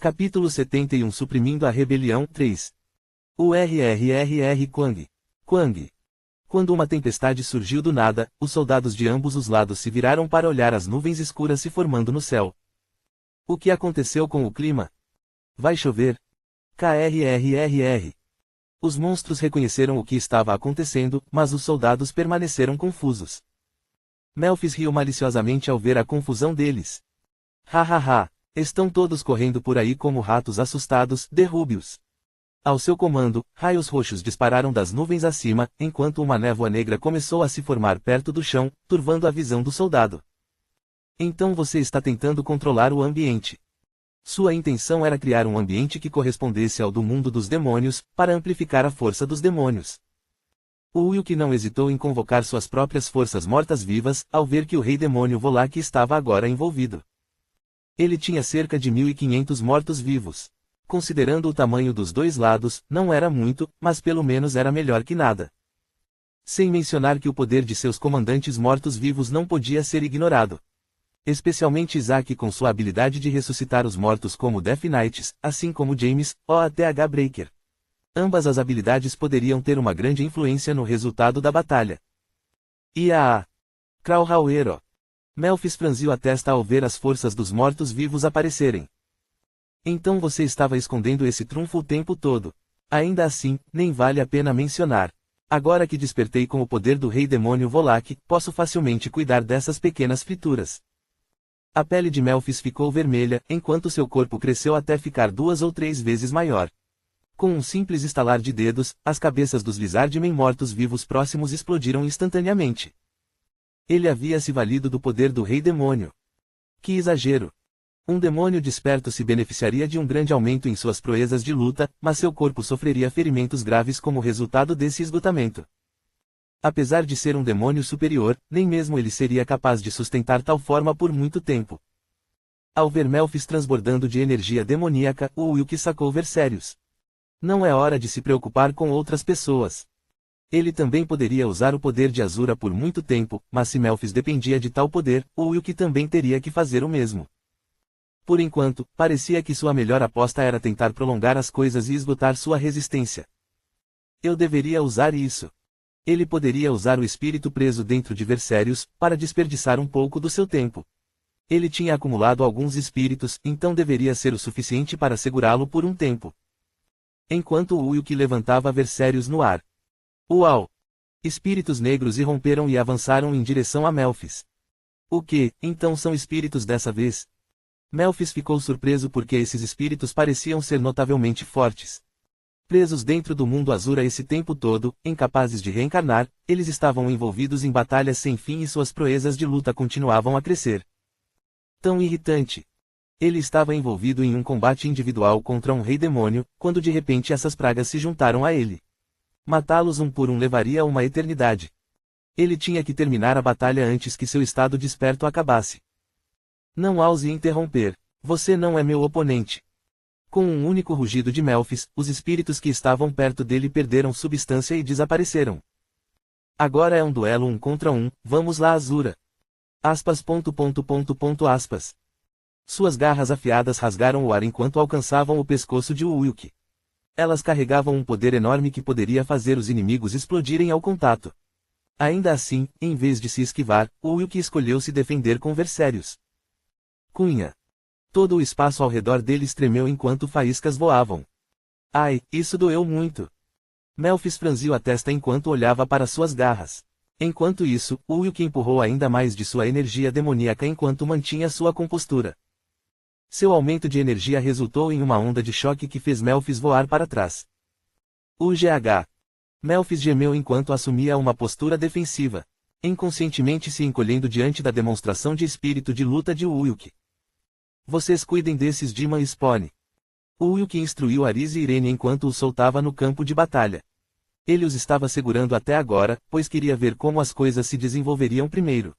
Capítulo 71 Suprimindo a Rebelião 3. Quang. Quang. Quando uma tempestade surgiu do nada, os soldados de ambos os lados se viraram para olhar as nuvens escuras se formando no céu. O que aconteceu com o clima? Vai chover? Krrr. Os monstros reconheceram o que estava acontecendo, mas os soldados permaneceram confusos. Melphis riu maliciosamente ao ver a confusão deles. Hahaha. Estão todos correndo por aí como ratos assustados, derrube-os. Ao seu comando, raios roxos dispararam das nuvens acima, enquanto uma névoa negra começou a se formar perto do chão, turvando a visão do soldado. Então você está tentando controlar o ambiente. Sua intenção era criar um ambiente que correspondesse ao do mundo dos demônios, para amplificar a força dos demônios. O Wilk não hesitou em convocar suas próprias forças mortas-vivas, ao ver que o rei demônio Volak estava agora envolvido. Ele tinha cerca de 1.500 mortos-vivos. Considerando o tamanho dos dois lados, não era muito, mas pelo menos era melhor que nada. Sem mencionar que o poder de seus comandantes mortos-vivos não podia ser ignorado. Especialmente Isaac com sua habilidade de ressuscitar os mortos como Death Knights, assim como James, o.A.T.H. Breaker. Ambas as habilidades poderiam ter uma grande influência no resultado da batalha. Iaá. Krauhauero. Melphis franziu a testa ao ver as forças dos mortos-vivos aparecerem. Então você estava escondendo esse trunfo o tempo todo. Ainda assim, nem vale a pena mencionar. Agora que despertei com o poder do rei demônio Volak, posso facilmente cuidar dessas pequenas frituras. A pele de Melphis ficou vermelha, enquanto seu corpo cresceu até ficar 2 ou 3 vezes maior. Com um simples estalar de dedos, as cabeças dos Lizardmen mortos-vivos próximos explodiram instantaneamente. Ele havia se valido do poder do rei demônio. Que exagero! Um demônio desperto se beneficiaria de um grande aumento em suas proezas de luta, mas seu corpo sofreria ferimentos graves como resultado desse esgotamento. Apesar de ser um demônio superior, nem mesmo ele seria capaz de sustentar tal forma por muito tempo. Ao ver Melphis transbordando de energia demoníaca, o Wilk sacou Versérios. Não é hora de se preocupar com outras pessoas. Ele também poderia usar o poder de Azura por muito tempo, mas se Melphis dependia de tal poder, o Wilk também teria que fazer o mesmo. Por enquanto, parecia que sua melhor aposta era tentar prolongar as coisas e esgotar sua resistência. Eu deveria usar isso. Ele poderia usar o espírito preso dentro de Versérios, para desperdiçar um pouco do seu tempo. Ele tinha acumulado alguns espíritos, então deveria ser o suficiente para segurá-lo por um tempo. Enquanto o Wilk levantava Versérios no ar. Uau! Espíritos negros irromperam e avançaram em direção a Melphis. O que, então são espíritos dessa vez? Melphis ficou surpreso porque esses espíritos pareciam ser notavelmente fortes. Presos dentro do mundo Azura esse tempo todo, incapazes de reencarnar, eles estavam envolvidos em batalhas sem fim e suas proezas de luta continuavam a crescer. Tão irritante! Ele estava envolvido em um combate individual contra um rei demônio, quando de repente essas pragas se juntaram a ele. Matá-los um por um levaria uma eternidade. Ele tinha que terminar a batalha antes que seu estado desperto acabasse. Não ouse interromper. Você não é meu oponente. Com um único rugido de Melphis, os espíritos que estavam perto dele perderam substância e desapareceram. Agora é um duelo 1 contra 1, vamos lá Azura. Aspas. Suas garras afiadas rasgaram o ar enquanto alcançavam o pescoço de Wilk. Elas carregavam um poder enorme que poderia fazer os inimigos explodirem ao contato. Ainda assim, em vez de se esquivar, o Wilk escolheu se defender com Versérios. Cunha. Todo o espaço ao redor deles tremeu enquanto faíscas voavam. Ai, isso doeu muito. Melphis franziu a testa enquanto olhava para suas garras. Enquanto isso, o Wilk empurrou ainda mais de sua energia demoníaca enquanto mantinha sua compostura. Seu aumento de energia resultou em uma onda de choque que fez Melphis voar para trás. UGH. Melphis gemeu enquanto assumia uma postura defensiva, inconscientemente se encolhendo diante da demonstração de espírito de luta de Wilk. Vocês cuidem desses Demon Spawn. O Wilk instruiu Aris e Irene enquanto os soltava no campo de batalha. Ele os estava segurando até agora, pois queria ver como as coisas se desenvolveriam primeiro.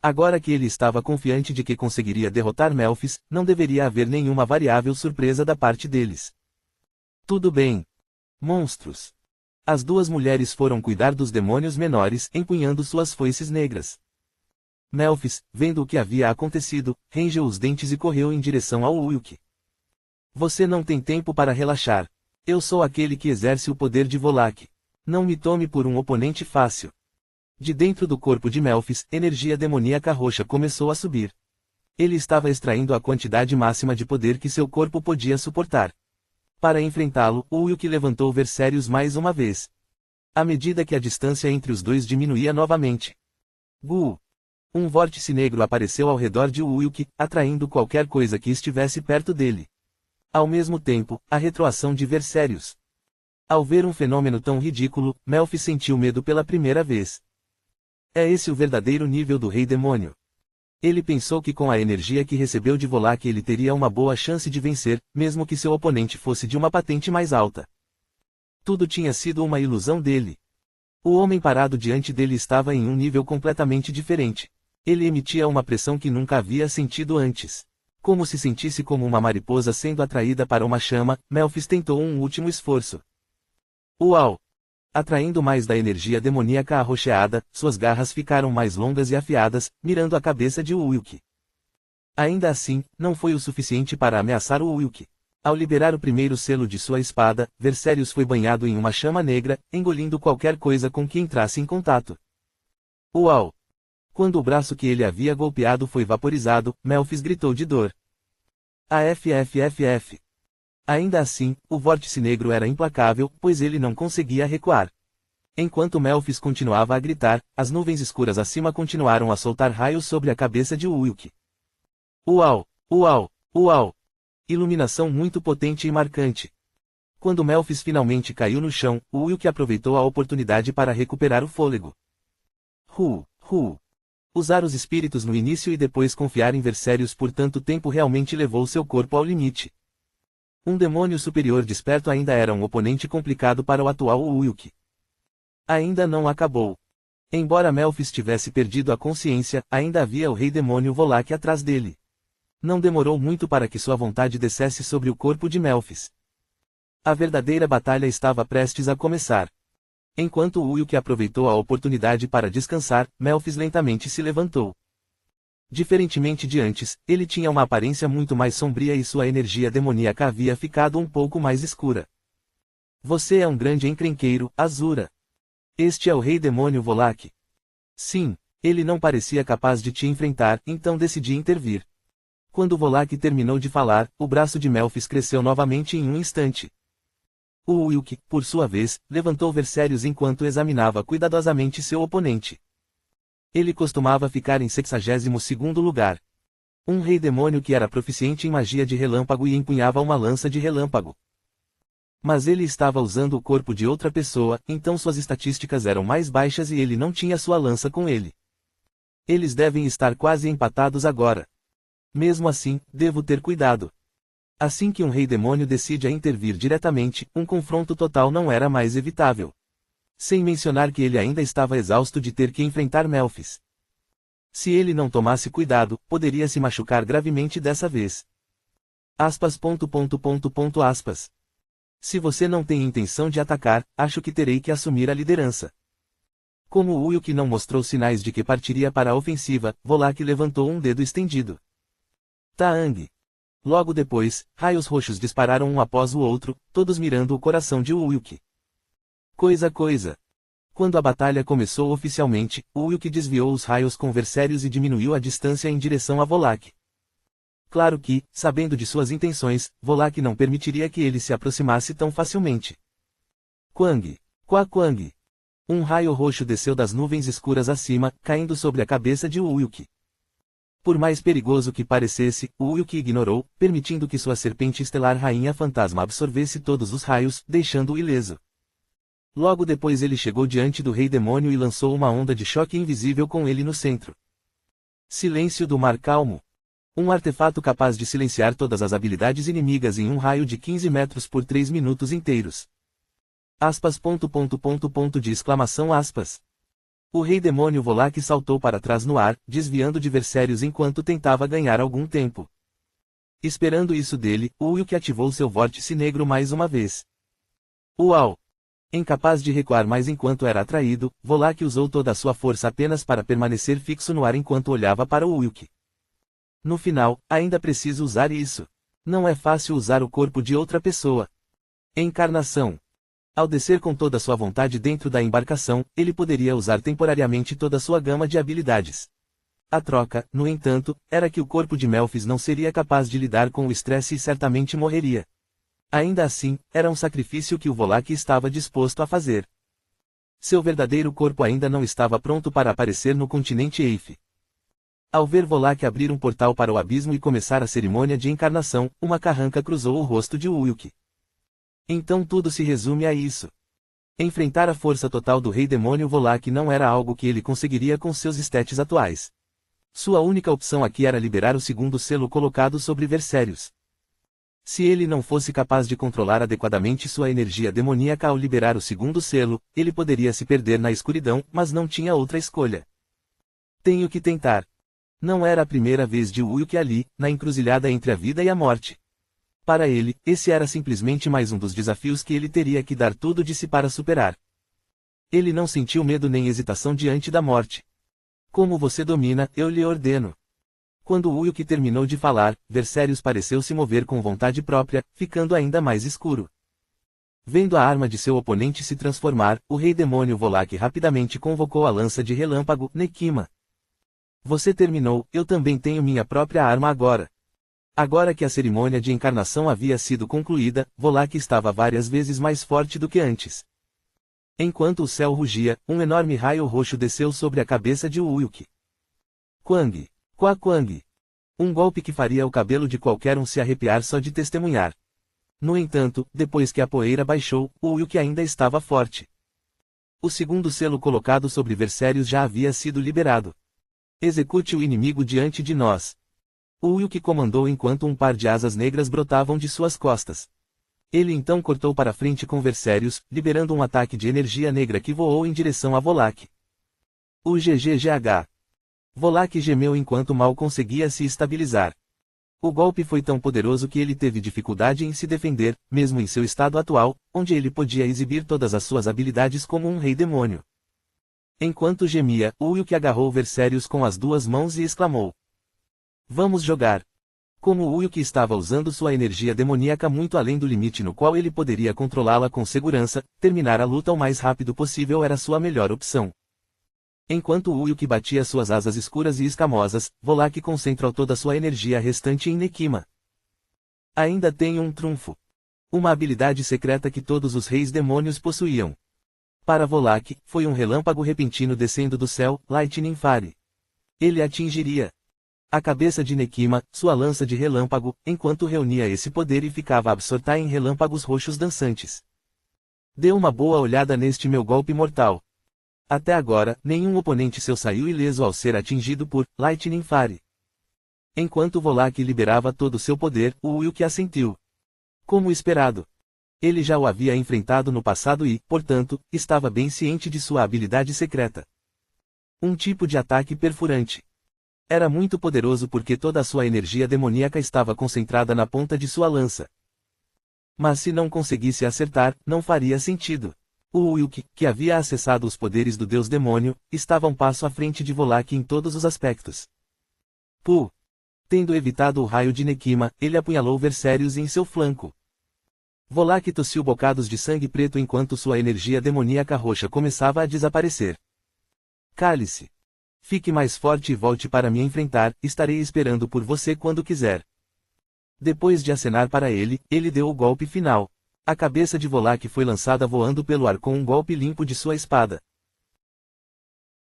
Agora que ele estava confiante de que conseguiria derrotar Melphis, não deveria haver nenhuma variável surpresa da parte deles. Tudo bem. Monstros. As duas mulheres foram cuidar dos demônios menores, empunhando suas foices negras. Melphis, vendo o que havia acontecido, rangeu os dentes e correu em direção ao Wilk. Você não tem tempo para relaxar. Eu sou aquele que exerce o poder de Volak. Não me tome por um oponente fácil. De dentro do corpo de Melphis, energia demoníaca roxa começou a subir. Ele estava extraindo a quantidade máxima de poder que seu corpo podia suportar. Para enfrentá-lo, Ulk levantou Versérios mais uma vez. À medida que a distância entre os dois diminuía novamente. Gu! Um vórtice negro apareceu ao redor de Ulk, atraindo qualquer coisa que estivesse perto dele. Ao mesmo tempo, a retroação de Versérios. Ao ver um fenômeno tão ridículo, Melphis sentiu medo pela primeira vez. É esse o verdadeiro nível do Rei Demônio. Ele pensou que com a energia que recebeu de Volak ele teria uma boa chance de vencer, mesmo que seu oponente fosse de uma patente mais alta. Tudo tinha sido uma ilusão dele. O homem parado diante dele estava em um nível completamente diferente. Ele emitia uma pressão que nunca havia sentido antes. Como se sentisse como uma mariposa sendo atraída para uma chama, Melphis tentou um último esforço. Uau! Atraindo mais da energia demoníaca arroxeada, suas garras ficaram mais longas e afiadas, mirando a cabeça de Ulk. Ainda assim, não foi o suficiente para ameaçar o Ulk. Ao liberar o primeiro selo de sua espada, Versérios foi banhado em uma chama negra, engolindo qualquer coisa com que entrasse em contato. Uau! Quando o braço que ele havia golpeado foi vaporizado, Melphis gritou de dor. AFFFF. Ainda assim, o vórtice negro era implacável, pois ele não conseguia recuar. Enquanto Melphis continuava a gritar, as nuvens escuras acima continuaram a soltar raios sobre a cabeça de Ulk. Uau! Uau! Uau! Iluminação muito potente e marcante. Quando Melphis finalmente caiu no chão, Ulk aproveitou a oportunidade para recuperar o fôlego. Usar os espíritos no início e depois confiar em Versérios por tanto tempo realmente levou seu corpo ao limite. Um demônio superior desperto ainda era um oponente complicado para o atual Ulk. Ainda não acabou. Embora Melphis tivesse perdido a consciência, ainda havia o Rei Demônio Volak atrás dele. Não demorou muito para que sua vontade descesse sobre o corpo de Melphis. A verdadeira batalha estava prestes a começar. Enquanto Ulk aproveitou a oportunidade para descansar, Melphis lentamente se levantou. Diferentemente de antes, ele tinha uma aparência muito mais sombria e sua energia demoníaca havia ficado um pouco mais escura. Você é um grande encrenqueiro, Azura. Este é o Rei Demônio Volak. Sim, ele não parecia capaz de te enfrentar, então decidi intervir. Quando Volak terminou de falar, o braço de Melphis cresceu novamente em um instante. O Ulk, por sua vez, levantou Versérios enquanto examinava cuidadosamente seu oponente. Ele costumava ficar em 62º lugar. Um rei demônio que era proficiente em magia de relâmpago e empunhava uma lança de relâmpago. Mas ele estava usando o corpo de outra pessoa, então suas estatísticas eram mais baixas e ele não tinha sua lança com ele. Eles devem estar quase empatados agora. Mesmo assim, devo ter cuidado. Assim que um rei demônio decide a intervir diretamente, um confronto total não era mais evitável. Sem mencionar que ele ainda estava exausto de ter que enfrentar Melphis. Se ele não tomasse cuidado, poderia se machucar gravemente dessa vez. Se você não tem intenção de atacar, acho que terei que assumir a liderança. Como o Ulk não mostrou sinais de que partiria para a ofensiva, Volak levantou um dedo estendido. Taang. Logo depois, raios roxos dispararam um após o outro, todos mirando o coração de Ulk. Coisa. Quando a batalha começou oficialmente, Ulk desviou os raios com Versérios e diminuiu a distância em direção a Volak. Claro que, sabendo de suas intenções, Volak não permitiria que ele se aproximasse tão facilmente. Quang. Um raio roxo desceu das nuvens escuras acima, caindo sobre a cabeça de Ulk. Por mais perigoso que parecesse, Ulk ignorou, permitindo que sua serpente estelar Rainha Fantasma absorvesse todos os raios, deixando-o ileso. Logo depois ele chegou diante do Rei Demônio e lançou uma onda de choque invisível com ele no centro. Silêncio do Mar Calmo. Um artefato capaz de silenciar todas as habilidades inimigas em um raio de 15 metros por 3 minutos inteiros. O Rei Demônio Volak saltou para trás no ar, desviando de Versérios enquanto tentava ganhar algum tempo. Esperando isso dele, Ulk ativou seu vórtice negro mais uma vez. Uau! Incapaz de recuar mais enquanto era atraído, Volak usou toda a sua força apenas para permanecer fixo no ar enquanto olhava para o Ulk. No final, ainda preciso usar isso. Não é fácil usar o corpo de outra pessoa. Encarnação. Ao descer com toda sua vontade dentro da embarcação, ele poderia usar temporariamente toda sua gama de habilidades. A troca, no entanto, era que o corpo de Melphis não seria capaz de lidar com o estresse e certamente morreria. Ainda assim, era um sacrifício que o Volak estava disposto a fazer. Seu verdadeiro corpo ainda não estava pronto para aparecer no continente Eif. Ao ver Volak abrir um portal para o abismo e começar a cerimônia de encarnação, uma carranca cruzou o rosto de Uyuk. Então tudo se resume a isso. Enfrentar a força total do Rei Demônio Volak não era algo que ele conseguiria com seus estéticos atuais. Sua única opção aqui era liberar o segundo selo colocado sobre Versérios. Se ele não fosse capaz de controlar adequadamente sua energia demoníaca ao liberar o segundo selo, ele poderia se perder na escuridão, mas não tinha outra escolha. Tenho que tentar. Não era a primeira vez de Uyuk ali, na encruzilhada entre a vida e a morte. Para ele, esse era simplesmente mais um dos desafios que ele teria que dar tudo de si para superar. Ele não sentiu medo nem hesitação diante da morte. Como você domina, eu lhe ordeno. Quando Uyuk terminou de falar, Versérios pareceu se mover com vontade própria, ficando ainda mais escuro. Vendo a arma de seu oponente se transformar, o Rei Demônio Volak rapidamente convocou a lança de relâmpago, Nekima. Você terminou, eu também tenho minha própria arma agora. Agora que a cerimônia de encarnação havia sido concluída, Volak estava várias vezes mais forte do que antes. Enquanto o céu rugia, um enorme raio roxo desceu sobre a cabeça de Uyuk. Quang! Quá Quang! Um golpe que faria o cabelo de qualquer um se arrepiar só de testemunhar. No entanto, depois que a poeira baixou, Uyuk ainda estava forte. O segundo selo colocado sobre Versérios já havia sido liberado. Execute o inimigo diante de nós. Uyuk comandou enquanto um par de asas negras brotavam de suas costas. Ele então cortou para frente com Versérios, liberando um ataque de energia negra que voou em direção a Volak. O GGGH. Volak gemeu enquanto mal conseguia se estabilizar. O golpe foi tão poderoso que ele teve dificuldade em se defender, mesmo em seu estado atual, onde ele podia exibir todas as suas habilidades como um rei demônio. Enquanto gemia, Uyuk agarrou Versérios com as duas mãos e exclamou: Vamos jogar! Como Uyuk estava usando sua energia demoníaca muito além do limite no qual ele poderia controlá-la com segurança, terminar a luta o mais rápido possível era sua melhor opção. Enquanto Uyuk batia suas asas escuras e escamosas, Volak concentrou toda sua energia restante em Nekima. Ainda tenho um trunfo. Uma habilidade secreta que todos os reis demônios possuíam. Para Volak, foi um relâmpago repentino descendo do céu, Lightning Fire. Ele atingiria a cabeça de Nekima, sua lança de relâmpago, enquanto reunia esse poder e ficava absorta em relâmpagos roxos dançantes. Dê uma boa olhada neste meu golpe mortal. Até agora, nenhum oponente seu saiu ileso ao ser atingido por Lightning Fire. Enquanto Volak liberava todo o seu poder, o Uyuk assentiu. Como esperado. Ele já o havia enfrentado no passado e, portanto, estava bem ciente de sua habilidade secreta. Um tipo de ataque perfurante. Era muito poderoso porque toda a sua energia demoníaca estava concentrada na ponta de sua lança. Mas se não conseguisse acertar, não faria sentido. O Uyuk, que havia acessado os poderes do deus demônio, estava um passo à frente de Volak em todos os aspectos. Puh! Tendo evitado o raio de Nekima, ele apunhalou Versérios em seu flanco. Volak tossiu bocados de sangue preto enquanto sua energia demoníaca roxa começava a desaparecer. Cale-se. Fique mais forte e volte para me enfrentar, estarei esperando por você quando quiser. Depois de acenar para ele, ele deu o golpe final. A cabeça de Volak foi lançada voando pelo ar com um golpe limpo de sua espada.